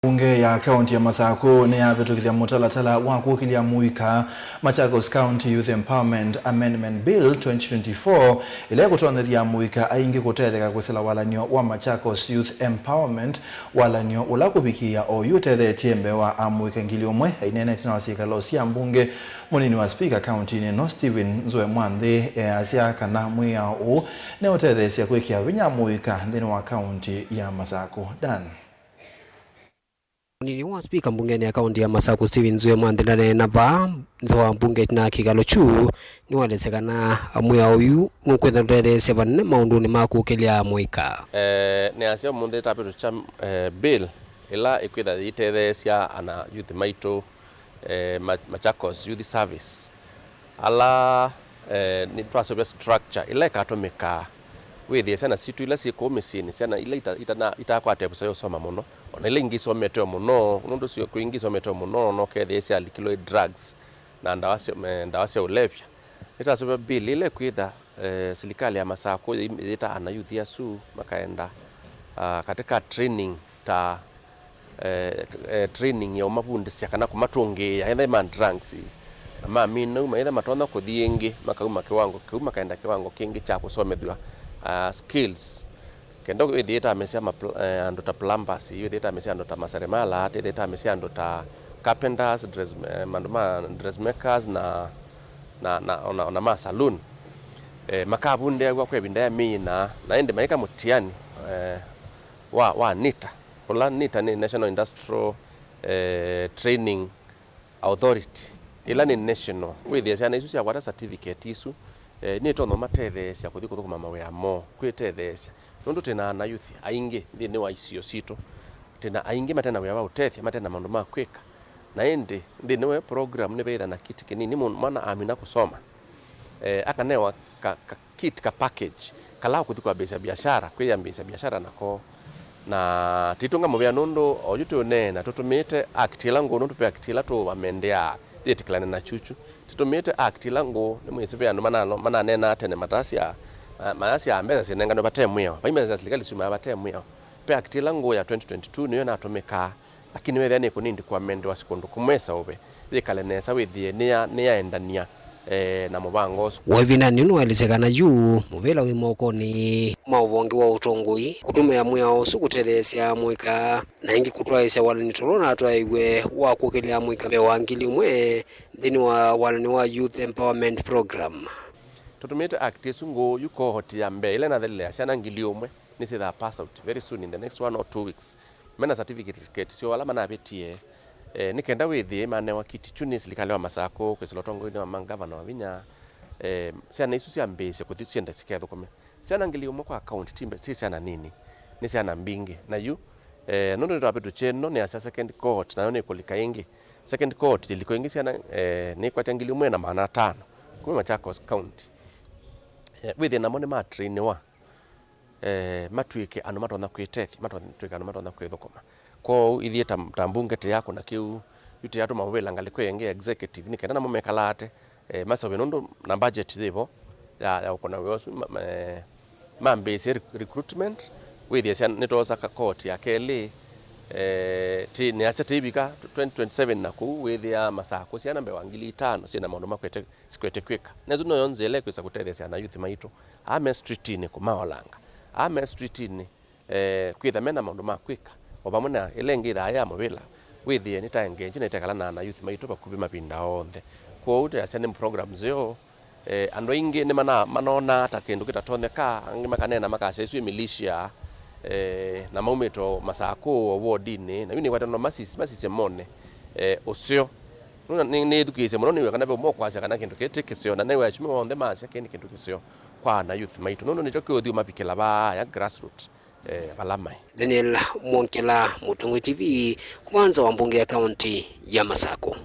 Bunge ya kaunti ya Masako ni yapetukithia mutalatala wa kukilia muika Machakos County Youth Empowerment Amendment Bill 2024 ile kutonethia muika aingi kutetheka kusela walanio wa Machakos Youth Empowerment walanio ula kubikia o yutethetie mbewa amuika ngili omwe inene tina wasika losia mbunge munini wa speaker county no Stephen Nzoe Mwanthe asia kana mwia o ne utethesia kwekia vinya muika ndini wa county ya Masako. Dan Munini wa speaker mbungeni ya kaunti ya Masako Stephen Nzoe Mwanthe na ba nzoa mbunge na kigalo chu ni walesekana amuya uyu nukwetha tutethesia vanene maunduni makukilia muika ne asia munde tapetu cha bill ila ikwitha itethesia ana youth maito Machakos Youth Service ala ni twasobia structure ila ikatomeka withie sana situ ila siko misini sana ila itakwate busayo soma muno ona ile ingiso meteo muno nundu sio kuingiso meteo muno no kethesia likilo drugs na ndawase ulevya itasobia bill ile kwitha serikali ya Masako ita ana youth yasu makaenda katika training ta training ya mabundi siakana kumatungia enda man drugs na mino maitha matona kuthiengi makauma kaenda kiwango kingi cha kusomethwa skills kendo withita amesia ando ta plumbers withita amesia ando ta maseremala withita amesia ando ta carpenters dressmakers na ma saloon makabunde gwa kwebinda mina na ende maika mutiani wa NITA NITA ni National Industrial Training Authority ila ni national withia sana isu cia wata certificate isu ni tono matethesia kuthi kuthukuma mawe amo kwitethesia nundu tena na youth aingi thini wa icio cito tena aingi matena we wa utethia matena mandu ma kwika na ende thini we program ni beira na kit kinini mwana amina kusoma akanewa kit ka package kala kuthi kwa biashara kwiya biashara nako na titunga muvya nundu ojutu nena tutumite act langu nundu pe act la tu amendea titikilane na chuchu tutumite act langu ni mwisipe andu mana nena tene matasia maasi ambeza sinenga no batemwe baimeza serikali sima batemwe pe act langu ya 2022 niyo natumika lakini we thani kunindi kwa amendwa sekundu kumwesa ube thikale nesa withie ni yaendania na mubango wavina ninu walisekana juu muvela wimoko ni mauvongi wa utongoi kutumia muya osu kutethesia muika na ingi kutwaisya walani tolona atwaigwe wa kukilia muika bewa ngili umwe dhini wa walani wa Youth Empowerment Program tutumite act sungo yuko hoti ya mbe ile na thele asiana ngili umwe nisi that pass out very soon in the next 1 or 2 weeks mena certificate sio wala mana betie nikenda withie mane wa kiti chuni serikali wa Masako kweselotongo ni wa mangavana wa vinya siana isu cia mbese kuthi cienda siketho kome siana ngili umwe kwa account timbe siana nini ni siana mbingi na yu nundu ndo apetu cheno ni asa second court na yone kulika ingi second court iliko ingi siana ni kwa ngili umwe na maana 5 kuma Machakos County withie na mone ma train wa matwike anu matona kwitethi matwike anu matona kwithokoma ko ithie tambunge te yako na kiu yuti yatu mawela ngaliko yenge executive ni kenda na mumekalate masobe nondo na budget zivo ya ukona wesu mambese recruitment withie sia nitoza ka court ya kele ti ni asete ibika 2027 na ku withia Masako sia nambe wangili 5 sina maondo makwete sikwete kwika nezo no yonzele kwisa kutethesia na youth maito ame street ni kumaolanga ame street ni kwitha mena maondo makwika obamuna elengi tha ya mubila withie nitaengage na itakala na youth maito bakubi mapinda onthe kwa ute asene program zio ando ingi ni manona ta kindu kitatoneka angi makanena makasesu militia na maumito Masako wardini na yuni watano masisi mone osio ni edukise mono ni kana be mo kwasha kana kindu kitikisio na newe achime onthe masha kindu kisio kwa na youth maito nono ni tokyo thi mapikela ba ya grassroots balamai Daniel Mwonkela, Mutungu TV, kwanza wa mbunge ya kaunti ya Masako.